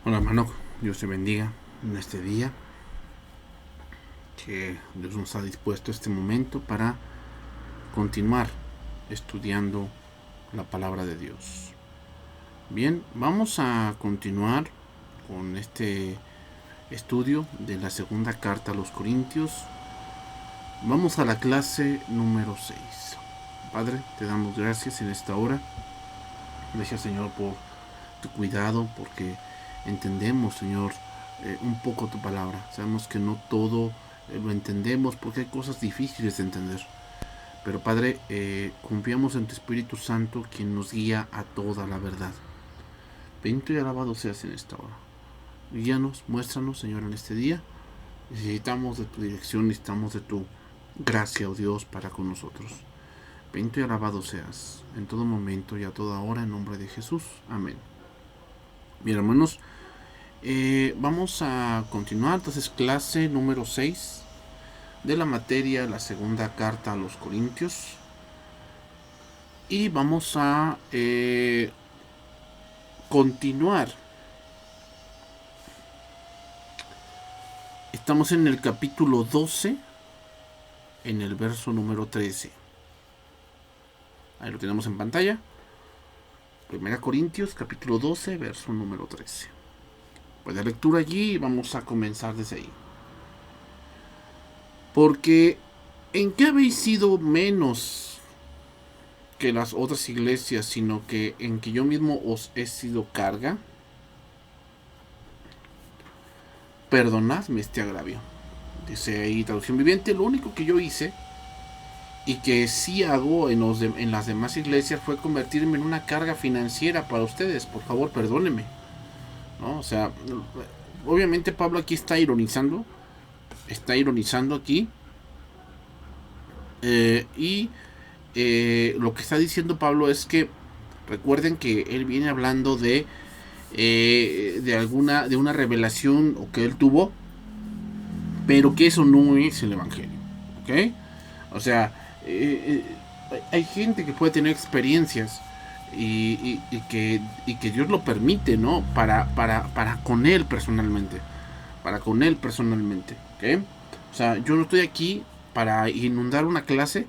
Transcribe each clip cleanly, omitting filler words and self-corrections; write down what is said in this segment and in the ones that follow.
Hola hermano, Dios te bendiga en este día, que Dios nos ha dispuesto este momento para continuar estudiando la palabra de Dios. Bien, vamos a continuar con este estudio de la segunda carta a los Corintios. Vamos a la clase número 6. Padre, te damos gracias en esta hora. Gracias, Señor, por tu cuidado, porque entendemos, Señor, un poco tu palabra. Sabemos que no todo lo entendemos, porque hay cosas difíciles de entender. Pero Padre, confiamos en tu Espíritu Santo, quien nos guía a toda la verdad. Bendito y alabado seas en esta hora. Guíanos, muéstranos, Señor, en este día. Necesitamos de tu dirección, necesitamos de tu gracia, oh Dios, para con nosotros. Bendito y alabado seas en todo momento y a toda hora, en nombre de Jesús. Amén. Bien, hermanos, vamos a continuar. Entonces, clase número 6 de la materia, la segunda carta a los Corintios. Y vamos a continuar. Estamos en el capítulo 12, en el verso número 13. Ahí lo tenemos en pantalla. Primera Corintios, capítulo 12, verso número 13. Pues la lectura allí y vamos a comenzar desde ahí. Porque, ¿en qué habéis sido menos que las otras iglesias, sino que en que yo mismo os he sido carga? Perdonadme este agravio. Dice ahí traducción viviente: lo único que yo hice y que sí hago en las demás iglesias fue convertirme en una carga financiera para ustedes. Por favor, perdónenme, ¿no? O sea, obviamente Pablo aquí está ironizando aquí, y lo que está diciendo Pablo es que recuerden que él viene hablando de una revelación o que él tuvo, pero que eso no es el evangelio, ¿ok? O sea, hay gente que puede tener experiencias y que Dios lo permite, ¿no? Para con él personalmente, ¿ok? O sea, yo no estoy aquí para inundar una clase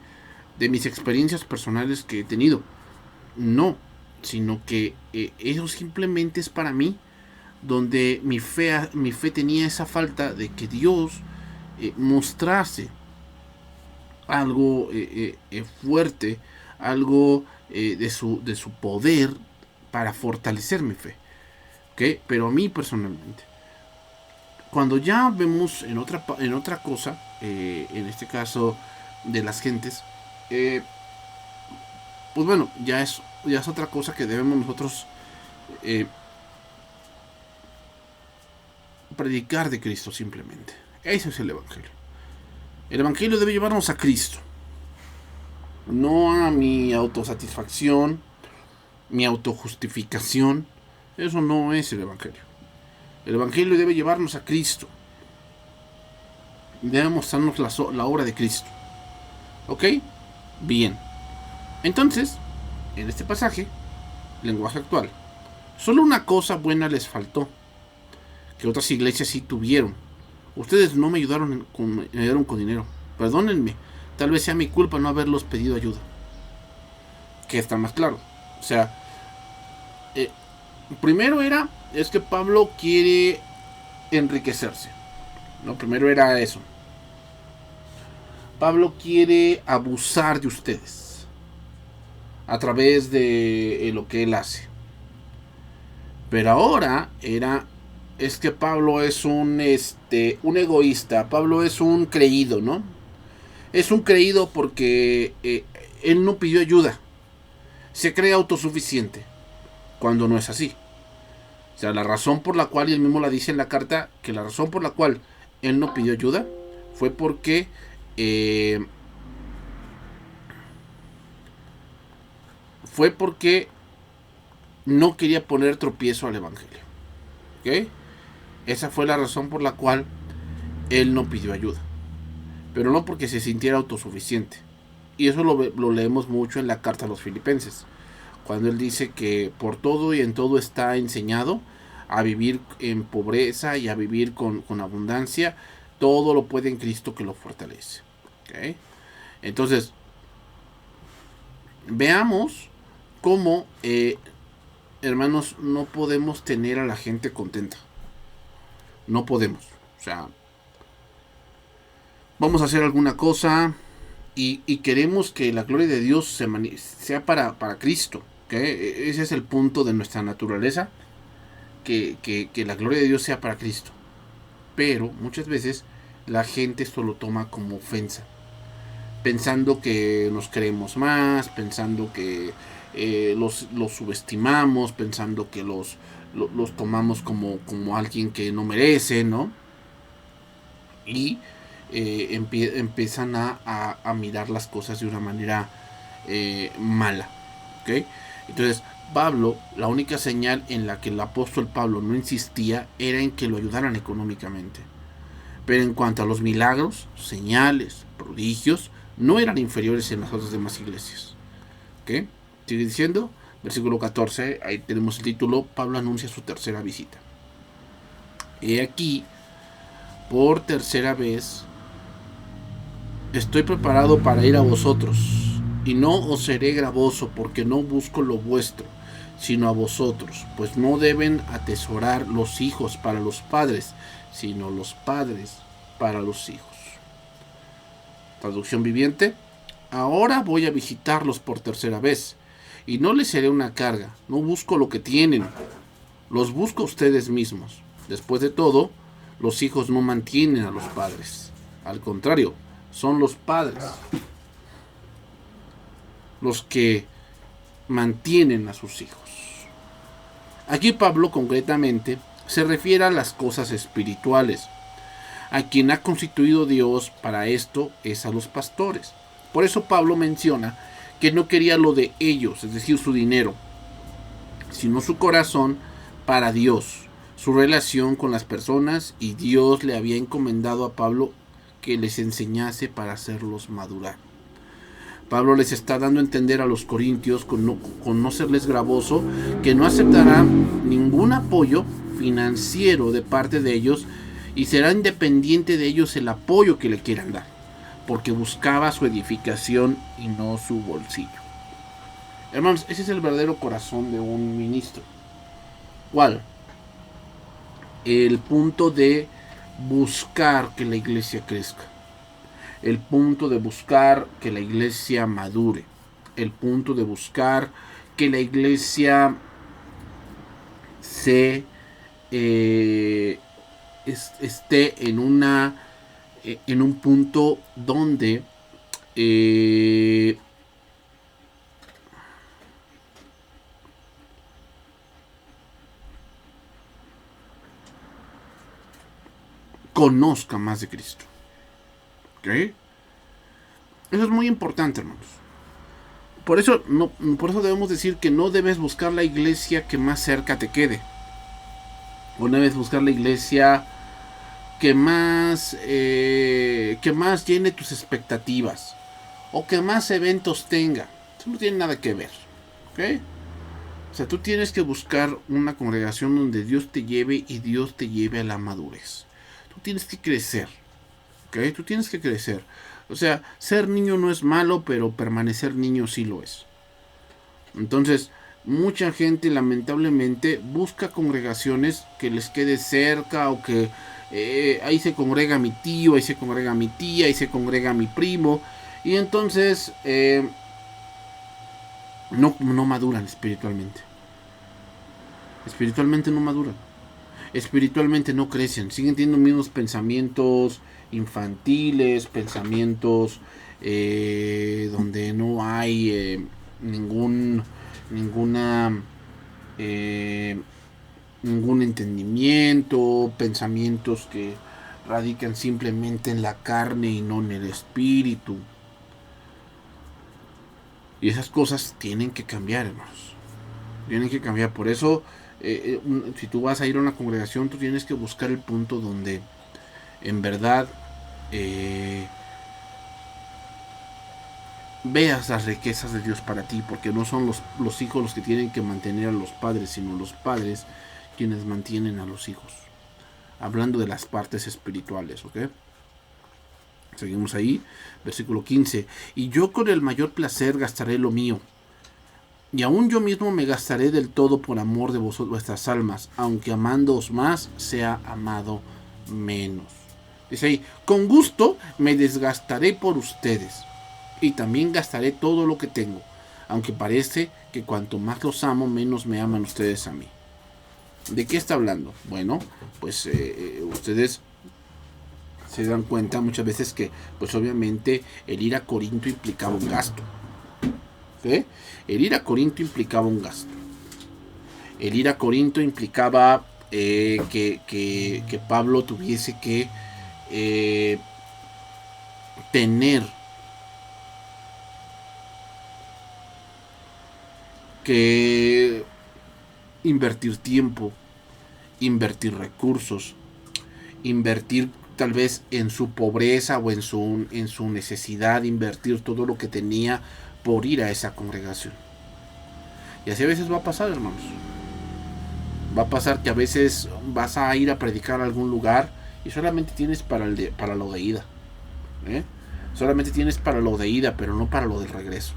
de mis experiencias personales que he tenido, no, sino que eso simplemente es para mí, donde mi fe tenía esa falta de que Dios mostrase algo fuerte, algo de su poder para fortalecer mi fe, ¿okay? Pero a mí personalmente, cuando ya vemos en otra cosa, en este caso de las gentes, pues bueno, ya es otra cosa que debemos nosotros predicar de Cristo simplemente. Ese es el evangelio. El evangelio debe llevarnos a Cristo, no a mi autosatisfacción, mi autojustificación. Eso no es el evangelio. El evangelio debe llevarnos a Cristo, debe mostrarnos la obra de Cristo, ¿ok? Bien, entonces, en este pasaje, lenguaje actual, solo una cosa buena les faltó, que otras iglesias sí tuvieron. Ustedes no me ayudaron con dinero. Perdónenme, tal vez sea mi culpa no haberlos pedido ayuda. Que está más claro. O sea, primero es que Pablo quiere enriquecerse, ¿no? Primero era eso. Pablo quiere abusar de ustedes a través de lo que él hace. Pero ahora es que Pablo es un egoísta. Pablo es un creído, ¿no? Es un creído porque él no pidió ayuda. se cree autosuficiente, cuando no es así. O sea, la razón por la cual, y él mismo la dice en la carta, que la razón por la cual él no pidió ayuda fue porque no quería poner tropiezo al evangelio. ¿Ok? Esa fue la razón por la cual él no pidió ayuda. Pero no porque se sintiera autosuficiente. Y eso lo leemos mucho en la carta a los Filipenses, cuando él dice que por todo y en todo está enseñado a vivir en pobreza y a vivir con abundancia. Todo lo puede en Cristo que lo fortalece. ¿Okay? Entonces, veamos cómo, hermanos, no podemos tener a la gente contenta. No podemos. O sea, vamos a hacer alguna cosa y queremos que la gloria de Dios sea para Cristo. ¿Okay? Ese es el punto de nuestra naturaleza. Que la gloria de Dios sea para Cristo. Pero muchas veces la gente esto lo toma como ofensa, pensando que nos creemos más, pensando que los subestimamos, pensando que los tomamos como alguien que no merece, ¿no? Y empiezan a mirar las cosas de una manera mala. ¿Ok? Entonces, Pablo, la única señal en la que el apóstol Pablo no insistía era en que lo ayudaran económicamente. Pero en cuanto a los milagros, señales, prodigios, no eran inferiores en las otras demás iglesias. ¿Ok? Sigue diciendo, versículo 14, ahí tenemos el título, Pablo anuncia su tercera visita. He aquí, por tercera vez, estoy preparado para ir a vosotros, y no os seré gravoso, porque no busco lo vuestro, sino a vosotros, pues no deben atesorar los hijos para los padres, sino los padres para los hijos. Traducción viviente. Ahora voy a visitarlos por tercera vez, y no les seré una carga. No busco lo que tienen, los busco ustedes mismos. Después de todo, los hijos no mantienen a los padres. Al contrario, son los padres los que mantienen a sus hijos. Aquí Pablo concretamente se refiere a las cosas espirituales. A quien ha constituido Dios para esto es a los pastores. Por eso Pablo menciona que no quería lo de ellos, es decir, su dinero, sino su corazón para Dios, su relación con las personas, y Dios le había encomendado a Pablo que les enseñase para hacerlos madurar. Pablo les está dando a entender a los corintios, con no serles gravoso, que no aceptará ningún apoyo financiero de parte de ellos, y será independiente de ellos el apoyo que le quieran dar, porque buscaba su edificación y no su bolsillo. Hermanos, ese es el verdadero corazón de un ministro. ¿Cuál? El punto de buscar que la iglesia crezca, el punto de buscar que la iglesia madure, el punto de buscar que la iglesia se esté en un punto donde conozca más de Cristo. ¿Ok? Eso es muy importante, hermanos. Por eso debemos decir que no debes buscar la iglesia que más cerca te quede. O debes buscar la iglesia que más llene tus expectativas, o que más eventos tenga. Eso no tiene nada que ver. ¿Ok? O sea, tú tienes que buscar una congregación donde Dios te lleve y Dios te lleve a la madurez. Tú tienes que crecer. ¿Ok? Tú tienes que crecer. O sea, ser niño no es malo, pero permanecer niño sí lo es. Entonces, mucha gente lamentablemente busca congregaciones que les quede cerca, o que ahí se congrega mi tío, ahí se congrega mi tía, ahí se congrega mi primo, y entonces no maduran espiritualmente. Espiritualmente no maduran. Espiritualmente no crecen. Siguen teniendo mismos pensamientos infantiles, pensamientos donde no hay ningún ninguna ningún entendimiento, pensamientos que radican simplemente en la carne y no en el espíritu. Y esas cosas tienen que cambiar, hermanos. Tienen que cambiar. Por eso, si tú vas a ir a una congregación, tú tienes que buscar el punto donde en verdad veas las riquezas de Dios para ti, porque no son los hijos los que tienen que mantener a los padres, sino los padres quienes mantienen a los hijos. Hablando de las partes espirituales, ¿ok? Seguimos ahí, versículo 15. Y yo con el mayor placer gastaré lo mío, y aún yo mismo me gastaré del todo por amor de vuestras almas, aunque amándoos más, sea amado menos. Dice ahí, con gusto me desgastaré por ustedes, y también gastaré todo lo que tengo, aunque parece que cuanto más los amo, menos me aman ustedes a mí. ¿De qué está hablando? Bueno, pues ustedes se dan cuenta muchas veces que, pues obviamente, el ir a Corinto implicaba un gasto. ¿Sí? El ir a Corinto implicaba un gasto. El ir a Corinto implicaba que Pablo tuviese que tener que invertir tiempo, invertir recursos, invertir tal vez en su pobreza o en su necesidad, invertir todo lo que tenía por ir a esa congregación. Y así a veces va a pasar, hermanos. Va a pasar que a veces vas a ir a predicar a algún lugar y solamente tienes para lo de ida. Solamente tienes para lo de ida, pero no para lo del regreso.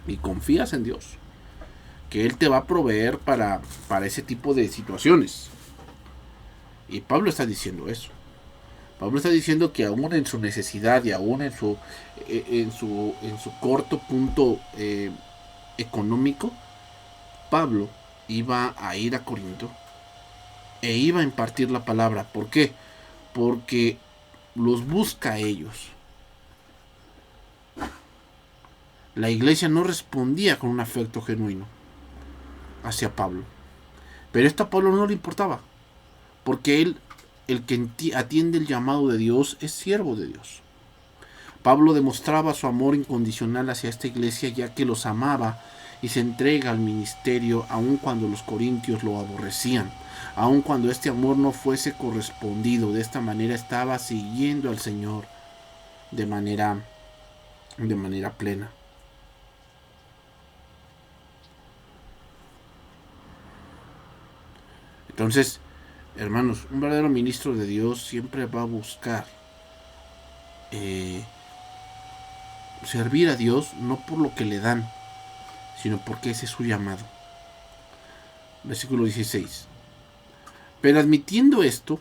Y confías en Dios, que Él te va a proveer para ese tipo de situaciones. Y Pablo está diciendo eso. Pablo está diciendo que aún en su necesidad y aún en su corto punto económico, Pablo iba a ir a Corinto e iba a impartir la palabra. ¿Por qué? Porque los busca a ellos. La iglesia no respondía con un afecto genuino hacia Pablo. Pero esto a Pablo no le importaba, porque él, el que atiende el llamado de Dios, es siervo de Dios. Pablo demostraba su amor incondicional hacia esta iglesia, ya que los amaba y se entrega al ministerio aun cuando los corintios lo aborrecían, aun cuando este amor no fuese correspondido. De esta manera estaba siguiendo al Señor de manera plena. Entonces, hermanos, un verdadero ministro de Dios siempre va a buscar servir a Dios no por lo que le dan, sino porque ese es su llamado. Versículo 16. Pero admitiendo esto,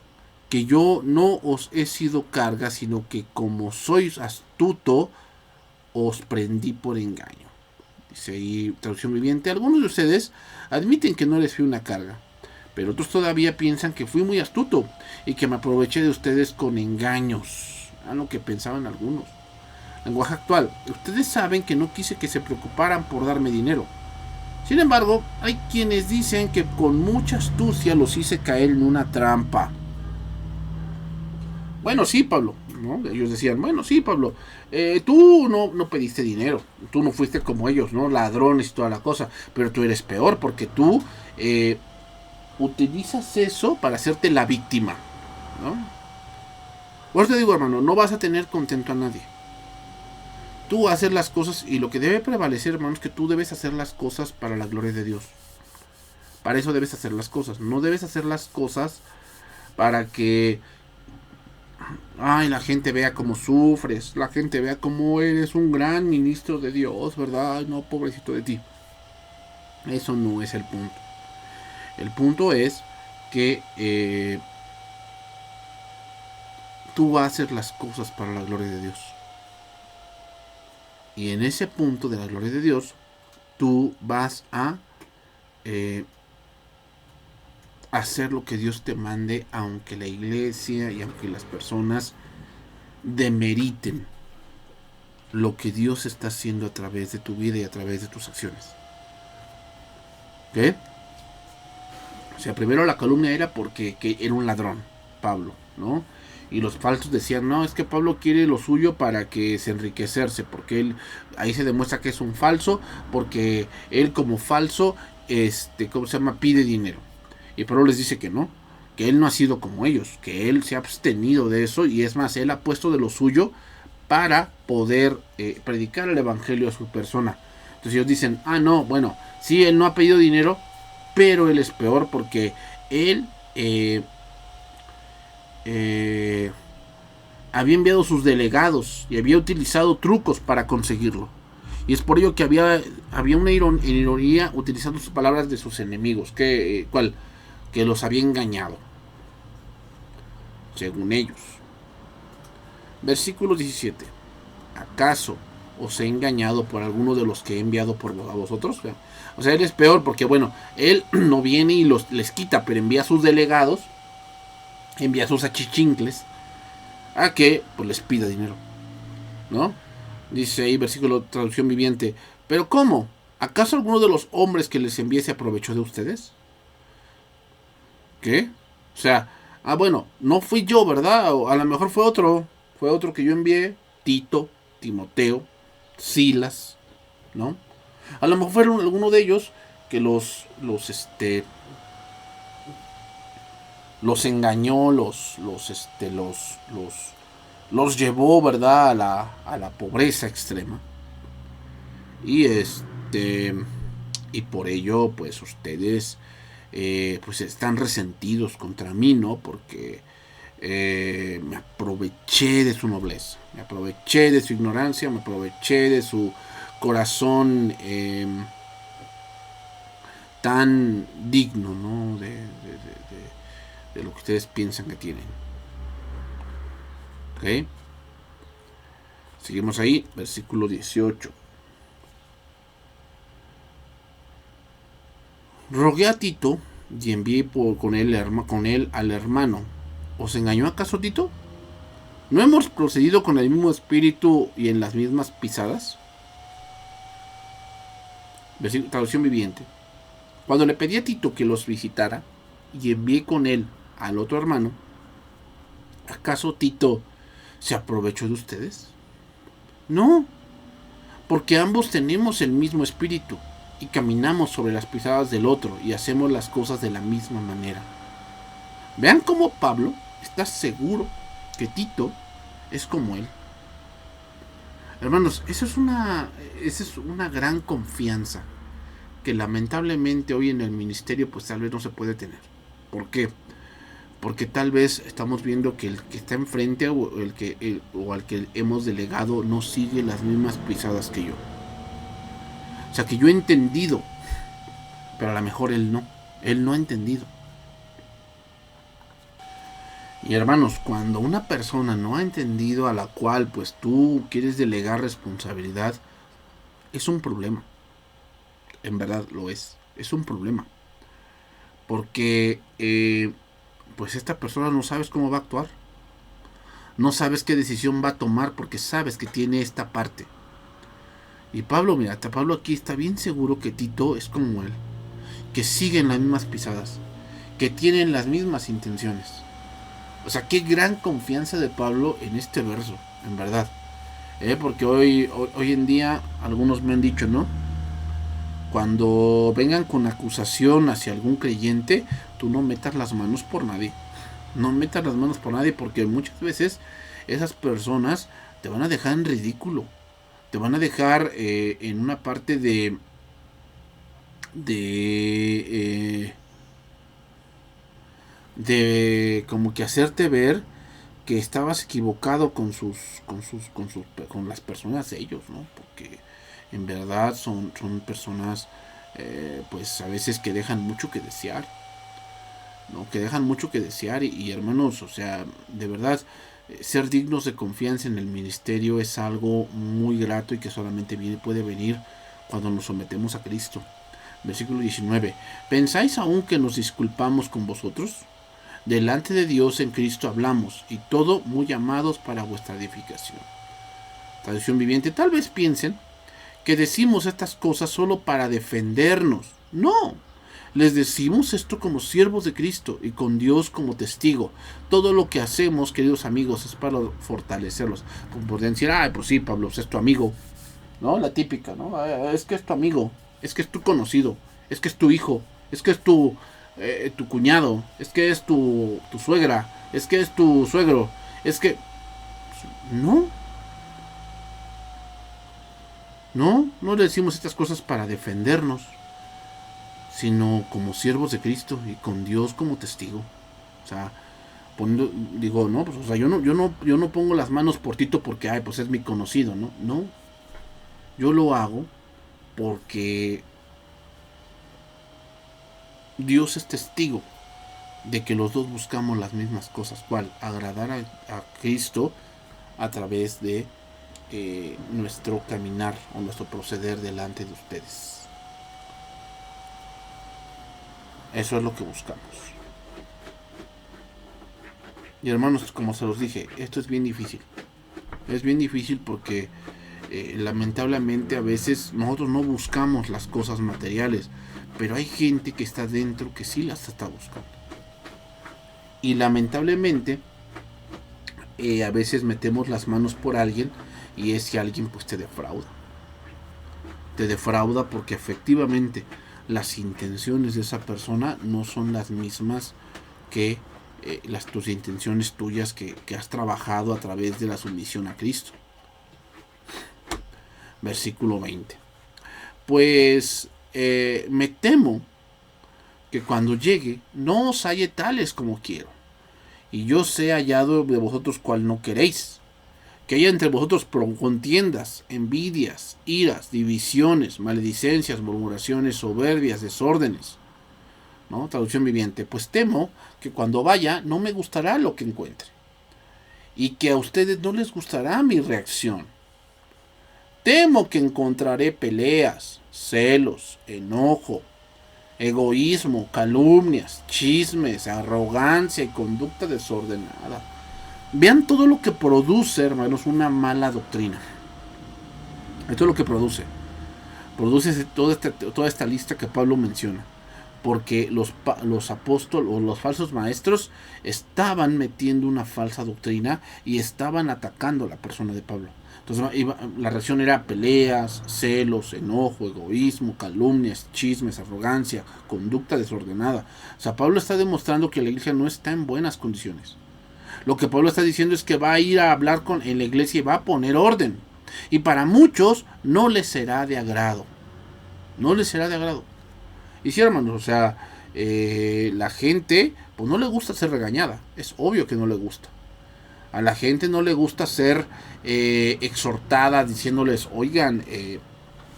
que yo no os he sido carga, sino que como sois astuto, os prendí por engaño. Dice ahí, traducción viviente, algunos de ustedes admiten que no les fui una carga, pero otros todavía piensan que fui muy astuto y que me aproveché de ustedes con engaños. A lo que pensaban algunos. Lenguaje actual. Ustedes saben que no quise que se preocuparan por darme dinero. Sin embargo, hay quienes dicen que con mucha astucia los hice caer en una trampa. Bueno, sí, Pablo, ¿no? Ellos decían, bueno, sí, Pablo, tú no pediste dinero, tú no fuiste como ellos, ¿no? Ladrones y toda la cosa, pero tú eres peor porque tú utilizas eso para hacerte la víctima, ¿no? Por eso te digo, hermano, no vas a tener contento a nadie. Tú haces las cosas, y lo que debe prevalecer, hermano, es que tú debes hacer las cosas para la gloria de Dios. Para eso debes hacer las cosas. No debes hacer las cosas para que la gente vea cómo sufres, la gente vea cómo eres un gran ministro de Dios, ¿verdad? Ay, no, pobrecito de ti. Eso no es el punto. El punto es que tú haces las cosas para la gloria de Dios. Y en ese punto de la gloria de Dios, tú vas a hacer lo que Dios te mande, aunque la iglesia y aunque las personas demeriten lo que Dios está haciendo a través de tu vida y a través de tus acciones. ¿Ok? O sea, primero la calumnia era porque que era un ladrón, Pablo, ¿no? Y los falsos decían, no, es que Pablo quiere lo suyo para que se enriquecerse, porque él, ahí se demuestra que es un falso, porque él como falso, ¿cómo se llama? Pide dinero. Y Pablo les dice que él no ha sido como ellos, que él se ha abstenido de eso, y es más, él ha puesto de lo suyo para poder predicar el evangelio a su persona. Entonces ellos dicen, ah, no, bueno, sí, él no ha pedido dinero, pero él es peor porque él había enviado sus delegados y había utilizado trucos para conseguirlo. Y es por ello que había una ironía utilizando sus palabras de sus enemigos, que los había engañado, según ellos. Versículo 17. ¿Acaso os he engañado por alguno de los que he enviado por a vosotros? O sea, él es peor porque, bueno, él no viene y les quita, pero envía a sus delegados, envía a sus achichincles a que pues les pida dinero, ¿no? Dice ahí, versículo, traducción viviente, ¿pero cómo? ¿Acaso alguno de los hombres que les envié se aprovechó de ustedes? ¿Qué? O sea, bueno, no fui yo, ¿verdad? O a lo mejor fue otro que yo envié, Tito, Timoteo, Silas, ¿no? A lo mejor fueron alguno de ellos que los engañó, los llevó, ¿verdad? A la pobreza extrema. Y y por ello, pues ustedes pues están resentidos contra mí, ¿no? Porque me aproveché de su nobleza, me aproveché de su ignorancia, me aproveché de su corazón tan digno, ¿no? De lo que ustedes piensan que tienen. ¿Ok? Seguimos ahí, versículo 18. Rogué a Tito y envié con él al hermano. ¿Os engañó acaso Tito? ¿No hemos procedido con el mismo espíritu y en las mismas pisadas? Traducción viviente. Cuando le pedí a Tito que los visitara y envié con él al otro hermano, ¿acaso Tito se aprovechó de ustedes? No, porque ambos tenemos el mismo espíritu y caminamos sobre las pisadas del otro y hacemos las cosas de la misma manera. Vean cómo Pablo está seguro que Tito es como él. Hermanos, esa es una gran confianza que lamentablemente hoy en el ministerio pues tal vez no se puede tener. ¿Por qué? Porque tal vez estamos viendo que el que está enfrente o al que hemos delegado no sigue las mismas pisadas que yo. O sea, que yo he entendido, pero a lo mejor él no ha entendido. Y hermanos, cuando una persona no ha entendido, a la cual pues tú quieres delegar responsabilidad, es un problema. En verdad lo es un problema. Porque pues esta persona no sabes cómo va a actuar. No sabes qué decisión va a tomar porque sabes que tiene esta parte. Y Pablo, mira, Pablo aquí está bien seguro que Tito es como él. Que siguen las mismas pisadas. Que tienen las mismas intenciones. O sea, qué gran confianza de Pablo en este verso, en verdad. Porque hoy en día algunos me han dicho, ¿no? Cuando vengan con acusación hacia algún creyente, tú no metas las manos por nadie. No metas las manos por nadie porque muchas veces esas personas te van a dejar en ridículo. Te van a dejar en una parte de como que hacerte ver que estabas equivocado con las personas de ellos, ¿no? Porque en verdad son personas pues a veces que dejan mucho que desear, ¿no? Que dejan mucho que desear y hermanos, o sea, de verdad ser dignos de confianza en el ministerio es algo muy grato y que solamente puede venir cuando nos sometemos a Cristo. Versículo 19. ¿Pensáis aún que nos disculpamos con vosotros? Delante de Dios en Cristo hablamos, y todo muy llamados para vuestra edificación. Traducción viviente. Tal vez piensen que decimos estas cosas solo para defendernos. No, Les decimos esto como siervos de Cristo y con Dios como testigo. Todo lo que hacemos, queridos amigos, es para fortalecerlos. Podrían decir, ay, pues sí, Pablo, es tu amigo, ¿no? La típica, ¿no? Es que es tu amigo, es que es tu conocido, es que es tu hijo, es que es tu cuñado, es que es tu suegra, es que es tu suegro, es que... No, no le decimos estas cosas para defendernos, sino como siervos de Cristo y con Dios como testigo. O sea, digo, no, pues, o sea, yo no pongo las manos por Tito porque, ay, pues es mi conocido, ¿no? No, yo lo hago porque Dios es testigo de que los dos buscamos las mismas cosas. ¿Cuál? Agradar a Cristo a través de nuestro caminar o nuestro proceder delante de ustedes. Eso es lo que buscamos. Y hermanos, como se los dije, esto es bien difícil. Es bien difícil porque lamentablemente a veces nosotros no buscamos las cosas materiales, pero hay gente que está dentro que sí las está buscando. Y lamentablemente a veces metemos las manos por alguien y ese alguien pues te defrauda. Te defrauda porque efectivamente las intenciones de esa persona no son las mismas que tus intenciones tuyas que has trabajado a través de la sumisión a Cristo. Versículo 20. Pues me temo que cuando llegue no os halle tales como quiero, y yo sea hallado de vosotros cual no queréis, que haya entre vosotros contiendas, envidias, iras, divisiones, maledicencias, murmuraciones, soberbias, desórdenes. ¿No? Traducción viviente. Pues temo que cuando vaya no me gustará lo que encuentre, y que a ustedes no les gustará mi reacción. Temo que encontraré peleas, celos, enojo, egoísmo, calumnias, chismes, arrogancia y conducta desordenada. Vean todo lo que produce, hermanos, una mala doctrina. Esto es lo que produce. Produce toda esta lista que Pablo menciona. Porque los apóstoles o los falsos maestros estaban metiendo una falsa doctrina y estaban atacando a la persona de Pablo. Entonces la reacción era peleas, celos, enojo, egoísmo, calumnias, chismes, arrogancia, conducta desordenada. O sea, Pablo está demostrando que la iglesia no está en buenas condiciones. Lo que Pablo está diciendo es que va a ir a hablar en la iglesia y va a poner orden. Y para muchos no les será de agrado. No les será de agrado. Y sí, hermanos, o sea, la gente pues no le gusta ser regañada. Es obvio que no le gusta. A la gente no le gusta ser exhortada diciéndoles, oigan,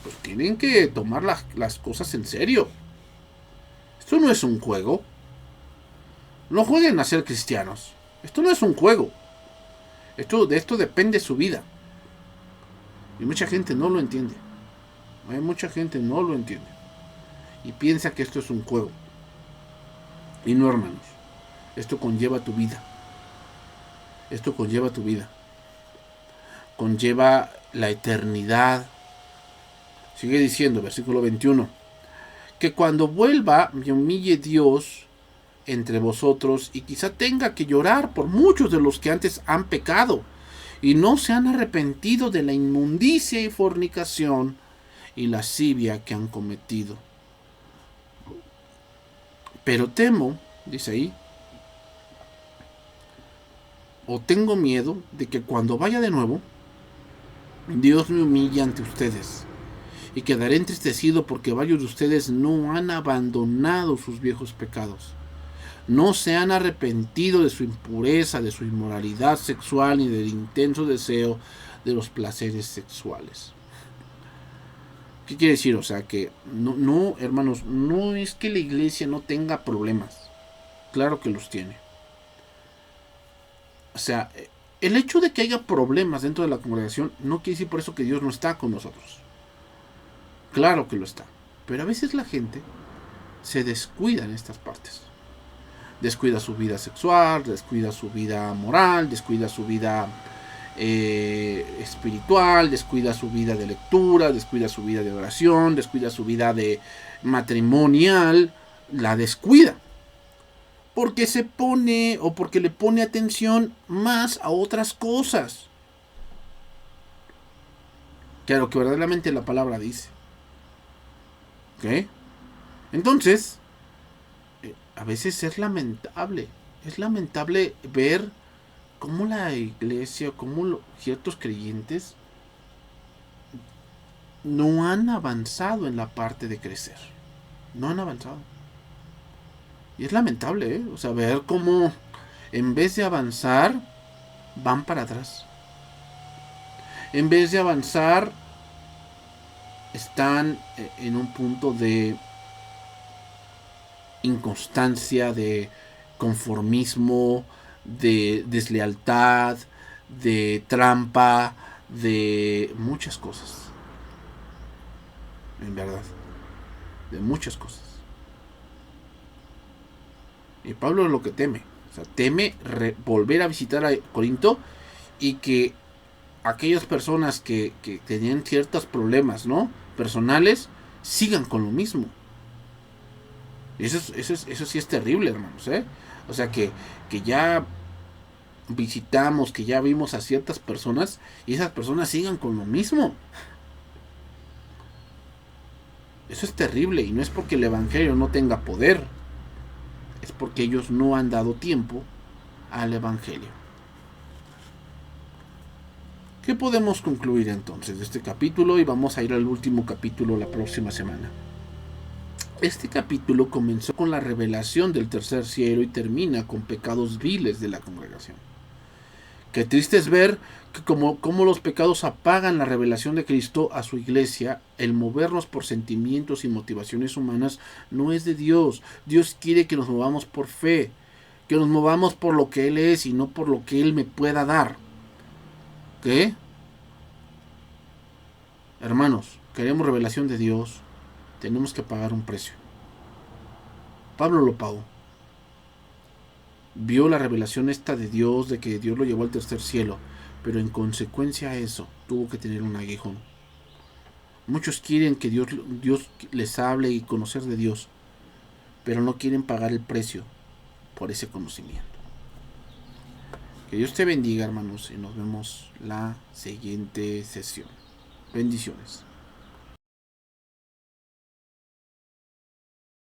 pues tienen que tomar las cosas en serio. Esto no es un juego. No jueguen a ser cristianos. Esto no es un juego. De esto depende su vida. Y mucha gente no lo entiende. Mucha gente no lo entiende. Y piensa que esto es un juego. Y no, hermanos. Esto conlleva tu vida. Esto conlleva tu vida. Conlleva la eternidad. Sigue diciendo, versículo 21. Que cuando vuelva me humille Dios entre vosotros y quizá tenga que llorar por muchos de los que antes han pecado y no se han arrepentido de la inmundicia y fornicación y lascivia que han cometido. Pero temo, dice ahí, o tengo miedo de que cuando vaya de nuevo, Dios me humille ante ustedes y quedaré entristecido porque varios de ustedes no han abandonado sus viejos pecados. No se han arrepentido de su impureza, de su inmoralidad sexual ni del intenso deseo de los placeres sexuales. ¿Qué quiere decir? O sea, que no, hermanos, no es que la iglesia no tenga problemas. Claro que los tiene. O sea, el hecho de que haya problemas dentro de la congregación no quiere decir por eso que Dios no está con nosotros. Claro que lo está. Pero a veces la gente se descuida en estas partes. Descuida su vida sexual, descuida su vida moral, descuida su vida espiritual, descuida su vida de lectura, descuida su vida de oración, descuida su vida de matrimonial. la descuida. Porque se pone o porque le pone atención más a otras cosas que a lo que verdaderamente la palabra dice. ¿Ok? Entonces, a veces es lamentable. Es lamentable ver cómo la iglesia, cómo ciertos creyentes no han avanzado en la parte de crecer. No han avanzado. Y es lamentable, ¿eh? O sea, ver cómo en vez de avanzar, van para atrás. En vez de avanzar, están en un punto de inconstancia, de conformismo, de deslealtad, de trampa, de muchas cosas. En verdad, de muchas cosas. Y Pablo es lo que teme. O sea, teme volver a visitar a Corinto y que aquellas personas que tenían ciertos problemas, ¿no?, personales, sigan con lo mismo. Eso sí es terrible, hermanos, ¿eh? O sea, que ya visitamos, que ya vimos a ciertas personas y esas personas sigan con lo mismo. Eso es terrible, y no es porque el evangelio no tenga poder, es porque ellos no han dado tiempo al evangelio. ¿Qué podemos concluir entonces de este capítulo? Y vamos a ir al último capítulo la próxima semana. Este capítulo comenzó con la revelación del tercer cielo y termina con pecados viles de la congregación. Qué triste es ver que como los pecados apagan la revelación de Cristo a su iglesia. El movernos por sentimientos y motivaciones humanas no es de Dios. Dios quiere que nos movamos por fe, que nos movamos por lo que Él es y no por lo que Él me pueda dar. ¿Qué? Hermanos, queremos revelación de Dios, tenemos que pagar un precio. Pablo lo pagó. Vio la revelación esta de Dios, de que Dios lo llevó al tercer cielo, pero en consecuencia a eso tuvo que tener un aguijón. Muchos quieren que Dios les hable y conocer de Dios, pero no quieren pagar el precio por ese conocimiento. Que Dios te bendiga, hermanos, y nos vemos la siguiente sesión. Bendiciones.